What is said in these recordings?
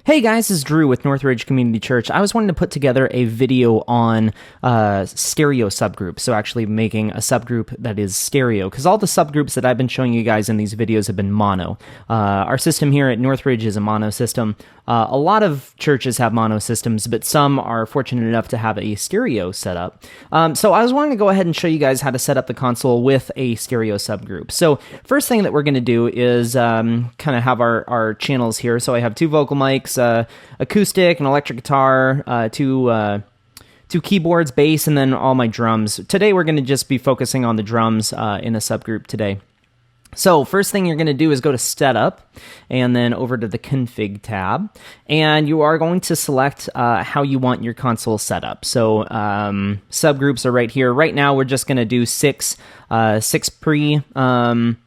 Hey guys, this is Drew with Northridge Community Church. I was wanting to put together a video on stereo subgroups, so actually making a subgroup that is stereo, because all the subgroups that I've been showing you guys in these videos have been mono. Our system here at Northridge is a mono system. A lot of churches have mono systems, but some are fortunate enough to have a stereo setup. So I was wanting to go ahead and show you guys how to set up the console with a stereo subgroup. So first thing that we're going to do is kind of have our channels here. So I have two vocal mics, acoustic, an electric guitar, two keyboards, bass, and then all my drums. Today we're going to just be focusing on the drums in a subgroup today. So first thing you're going to do is go to Setup, and then over to the Config tab, and you are going to select how you want your console set up. So subgroups are right here. Right now we're just going to do six pre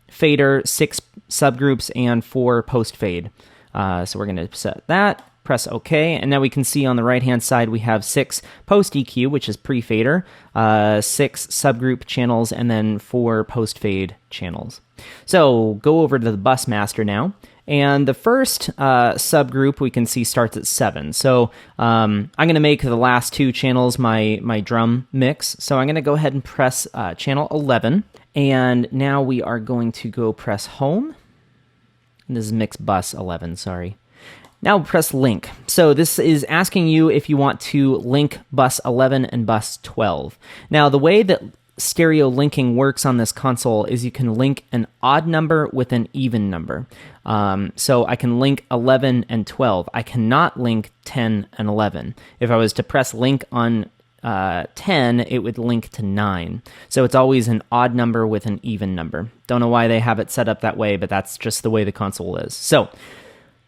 fader, 6 subgroups, and 4 post fade. So we're going to set that. Press OK, and now we can see on the right-hand side we have 6 post-EQ, which is pre-fader, 6 subgroup channels, and then 4 post-fade channels. So go over to the bus master now, and the first subgroup we can see starts at 7. So I'm going to make the last 2 channels my drum mix. So I'm going to go ahead and press channel 11, and now we are going to go press home. And this is mix bus 11, sorry. Now press link. So this is asking you if you want to link bus 11 and bus 12. Now the way that stereo linking works on this console is you can link an odd number with an even number. So I can link 11 and 12. I cannot link 10 and 11. If I was to press link on 10, it would link to 9. So it's always an odd number with an even number. Don't know why they have it set up that way, but that's just the way the console is. So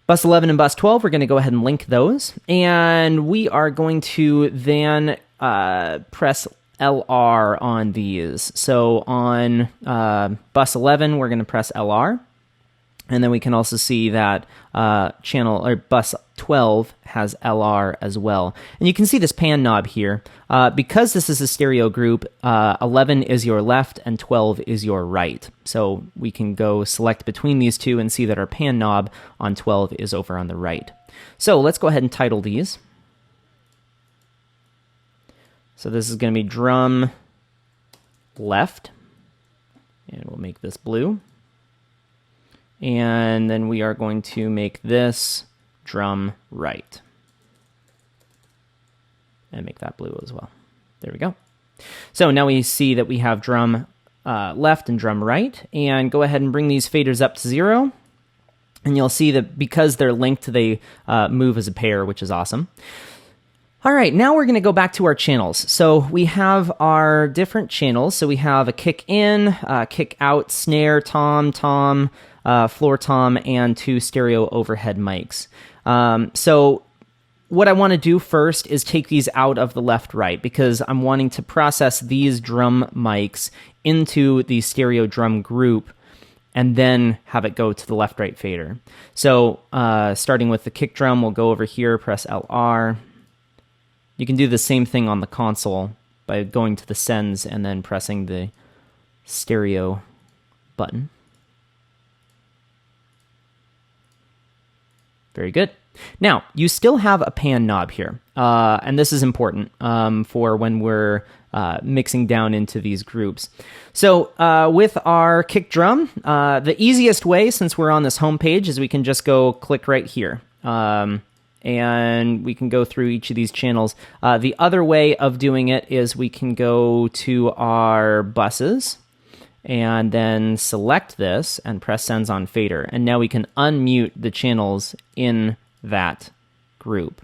bus 11 and bus 12, we're going to go ahead and link those. And we are going to then press LR on these. So on bus 11, we're going to press LR. And then we can also see that channel or bus 12 has LR as well. And you can see this pan knob here. Because this is a stereo group, 11 is your left and 12 is your right. So we can go select between these two and see that our pan knob on 12 is over on the right. So let's go ahead and title these. So this is going to be drum left. And we'll make this blue. And then we are going to make this drum right. And make that blue as well. There we go. So now we see that we have drum left and drum right. And go ahead and bring these faders up to 0. And you'll see that because they're linked, they move as a pair, which is awesome. All right, now we're going to go back to our channels. So we have our different channels. So we have a kick in, kick out, snare, tom, floor tom, and 2 stereo overhead mics. So what I want to do first is take these out of the left-right because I'm wanting to process these drum mics into the stereo drum group and then have it go to the left-right fader. So starting with the kick drum, we'll go over here, press LR. You can do the same thing on the console by going to the sends and then pressing the stereo button. Very good. Now, you still have a pan knob here, and this is important for when we're mixing down into these groups. So with our kick drum, the easiest way, since we're on this home page, is we can just go click right here. And we can go through each of these channels. The other way of doing it is we can go to our buses and then select this and press sends on fader. And now we can unmute the channels in that group.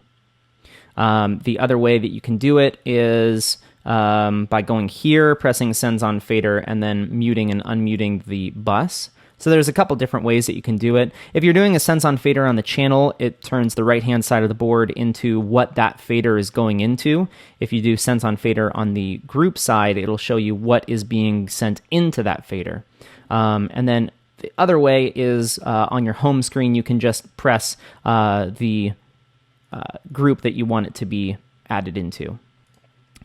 The other way that you can do it is by going here, pressing sends on fader, and then muting and unmuting the bus. So there's a couple different ways that you can do it. If you're doing a sends on fader on the channel, it turns the right-hand side of the board into what that fader is going into. If you do sends on fader on the group side, it'll show you what is being sent into that fader. And then the other way is on your home screen, you can just press the group that you want it to be added into.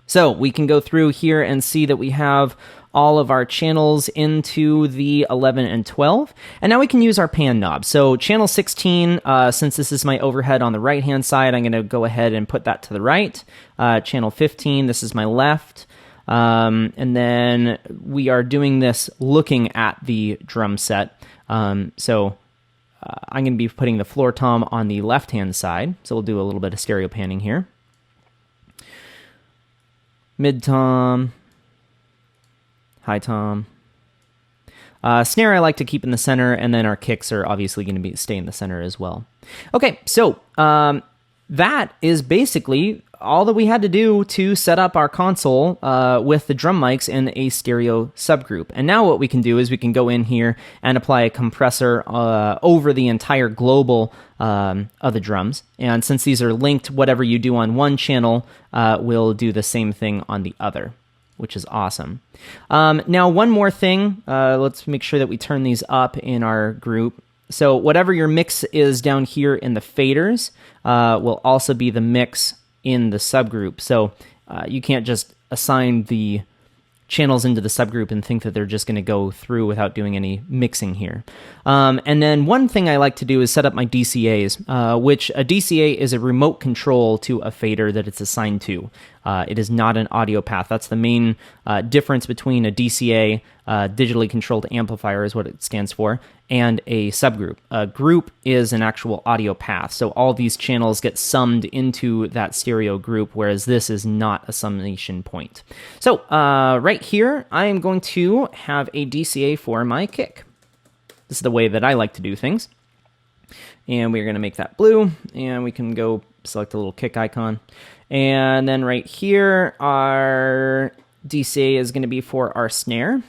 So we can go through here and see that we have all of our channels into the 11 and 12. And now we can use our pan knob. So channel 16, since this is my overhead on the right-hand side, I'm going to go ahead and put that to the right. Channel 15, this is my left. And then we are doing this looking at the drum set. I'm going to be putting the floor tom on the left-hand side. So we'll do a little bit of stereo panning here. Mid tom, high tom. Snare I like to keep in the center, and then our kicks are obviously going to stay in the center as well. Okay, so that is basically all that we had to do to set up our console with the drum mics in a stereo subgroup. And now what we can do is we can go in here and apply a compressor over the entire global of the drums. And since these are linked, whatever you do on one channel will do the same thing on the other, which is awesome. Now, one more thing. Let's make sure that we turn these up in our group. So whatever your mix is down here in the faders will also be the mix in the subgroup. So you can't just assign the channels into the subgroup and think that they're just going to go through without doing any mixing here. And then one thing I like to do is set up my DCAs, which a DCA is a remote control to a fader that it's assigned to. It is not an audio path. That's the main difference between a DCA, digitally controlled amplifier is what it stands for, and a subgroup. A group is an actual audio path, so all these channels get summed into that stereo group, whereas this is not a summation point. So right here, I am going to have a DCA for my kick. This is the way that I like to do things. And we're going to make that blue, and we can go select a little kick icon. And then right here, our DCA is going to be for our snare.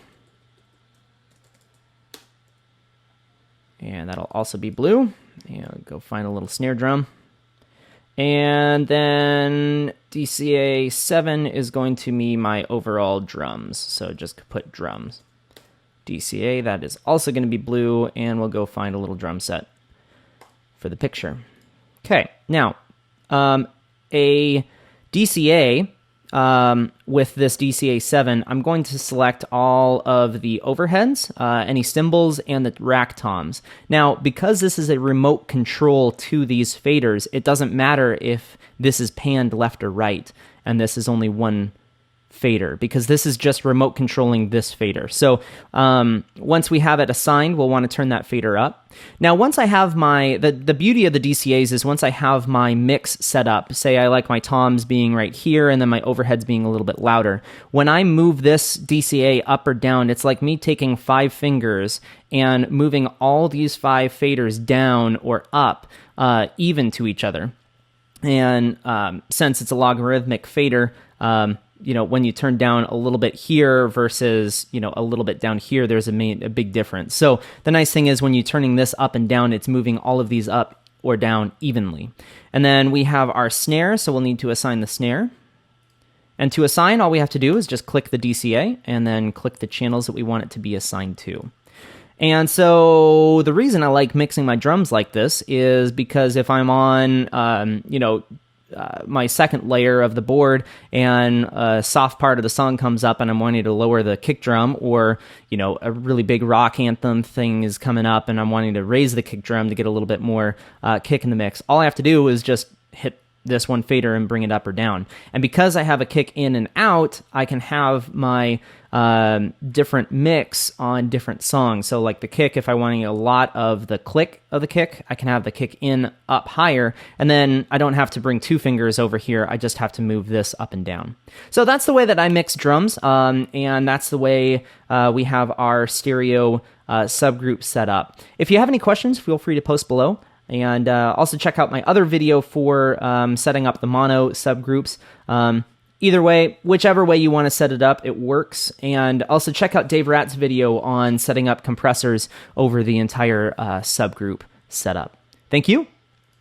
And that'll also be blue. And go find a little snare drum. And then DCA 7 is going to be my overall drums. So just put drums. DCA, that is also going to be blue, and we'll go find a little drum set for the picture. Okay, now, a DCA, with this DCA 7, I'm going to select all of the overheads, any cymbals, and the rack toms. Now, because this is a remote control to these faders, it doesn't matter if this is panned left or right, and this is only one fader, because this is just remote controlling this fader. So once we have it assigned, we'll want to turn that fader up. Now, once I have my, the beauty of the DCAs is once I have my mix set up, say I like my toms being right here and then my overheads being a little bit louder, when I move this DCA up or down, it's like me taking 5 fingers and moving all these 5 faders down or up even to each other. And since it's a logarithmic fader, when you turn down a little bit here versus, a little bit down here, there's a big difference. So the nice thing is when you're turning this up and down, it's moving all of these up or down evenly. And then we have our snare, so we'll need to assign the snare. And to assign, all we have to do is just click the DCA and then click the channels that we want it to be assigned to. And so the reason I like mixing my drums like this is because if I'm on, my second layer of the board and a soft part of the song comes up and I'm wanting to lower the kick drum, or a really big rock anthem thing is coming up and I'm wanting to raise the kick drum to get a little bit more kick in the mix, all I have to do is just hit this one fader and bring it up or down. And because I have a kick in and out, I can have my different mix on different songs. So like the kick, if I want a lot of the click of the kick, I can have the kick in up higher, and then I don't have to bring 2 fingers over here. I just have to move this up and down. So that's the way that I mix drums, and that's the way we have our stereo subgroup set up. If you have any questions, feel free to post below. And also check out my other video for setting up the mono subgroups. Either way, whichever way you want to set it up, it works. And also check out Dave Ratt's video on setting up compressors over the entire subgroup setup. Thank you.